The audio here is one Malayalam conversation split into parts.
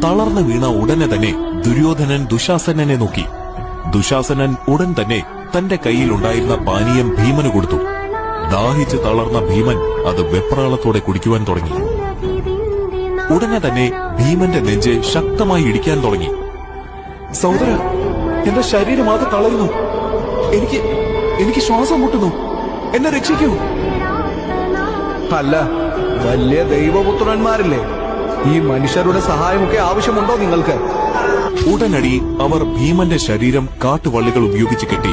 തളർന്നു വീണ ഉടനെ തന്നെ ദുര്യോധനൻ ദുശാസനനെ നോക്കി. ദുശാസനൻ ഉടൻ തന്നെ തന്റെ കയ്യിലുണ്ടായിരുന്ന പാനീയം ഭീമന് കൊടുത്തു. ദാഹിച്ച് തളർന്ന ഭീമൻ അത് വെപ്രാളത്തോടെ കുടിക്കുവാൻ തുടങ്ങി. ഉടനെ തന്നെ ഭീമന്റെ നെഞ്ച് ശക്തമായി ഇടിക്കാൻ തുടങ്ങി. സഹോദര, എന്റെ ശരീരമാകെ തളരുന്നു. എനിക്ക് ശ്വാസം മുട്ടുന്നു. എന്നെ രക്ഷിക്കൂ. അല്ല, വലിയ ദൈവപുത്രന്മാരില്ലേ, ഈ മനുഷ്യരുടെ സഹായമൊക്കെ ആവശ്യമുണ്ടോ നിങ്ങൾക്ക്? ഉടനടി അവർ ഭീമന്റെ ശരീരം കാട്ടുവള്ളികൾ ഉപയോഗിച്ച് കെട്ടി.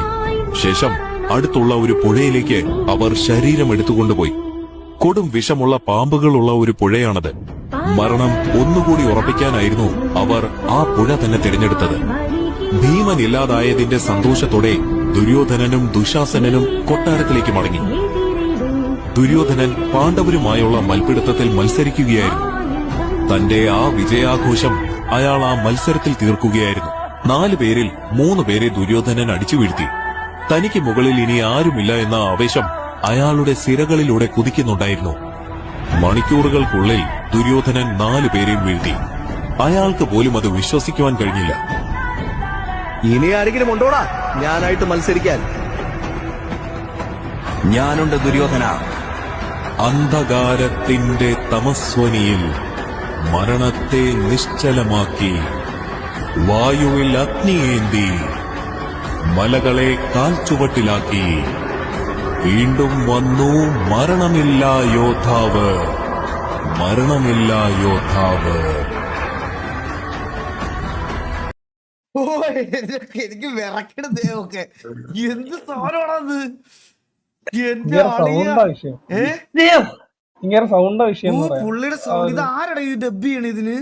ശേഷം അടുത്തുള്ള ഒരു പുഴയിലേക്ക് അവർ ശരീരം എടുത്തുകൊണ്ടുപോയി. കൊടും വിഷമുള്ള പാമ്പുകളുള്ള ഒരു പുഴയാണത്. മരണം ഒന്നുകൂടി ഉറപ്പിക്കാനായിരുന്നു അവർ ആ പുഴ തന്നെ തിരഞ്ഞെടുത്തത്. ഭീമൻ ഇല്ലാതായതിന്റെ സന്തോഷത്തോടെ ദുര്യോധനനും ദുശാസനനും കൊട്ടാരത്തിലേക്ക് മടങ്ങി. ദുര്യോധനൻ പാണ്ഡവരുമായുള്ള മൽപിടുത്തത്തിൽ മത്സരിക്കുകയായിരുന്നു. തന്റെ ആ വിജയാഘോഷം അയാൾ ആ മത്സരത്തിൽ തീർക്കുകയായിരുന്നു. 4 പേരിൽ 3 പേരെ ദുര്യോധനൻ അടിച്ചു വീഴ്ത്തി. തനിക്ക് മുകളിൽ ഇനി ആരുമില്ല എന്ന ആവേശം അയാളുടെ സിരകളിലൂടെ കുതിക്കുന്നുണ്ടായിരുന്നു. മണിക്കൂറുകൾക്കുള്ളിൽ ദുര്യോധനൻ 4 പേരെയും വീഴ്ത്തി. അയാൾക്ക് പോലും അത് വിശ്വസിക്കുവാൻ കഴിഞ്ഞില്ല. ഇനി ആരെങ്കിലും ഉണ്ടോടാ ഞാനായിട്ട് മത്സരിക്കാൻ? ഞാനുണ്ട് ദുര്യോധന. അന്ധകാരത്തിന്റെ തമസ്വനിയിൽ മരണത്തെ നിശ്ചലമാക്കി, വായുവിൽ അഗ്നിയേന്തി, മലകളെ കാൽച്ചുവട്ടിലാക്കി, വീണ്ടും വന്നു മരണമില്ലാ യോദ്ധാവ്, മരണമില്ലാ യോദ്ധാവ്. ഓ, എനിക്ക് വിറക്കണത് ഒക്കെ എന്ത് സാധനമാണത്? എന്റെ സൗണ്ടാ വിഷയം. പുള്ളിയുടെ സൗണ്ട്. ഇത് ആരുടെ ഈ ഡബ് ചെയ്യണ ഇതിന്?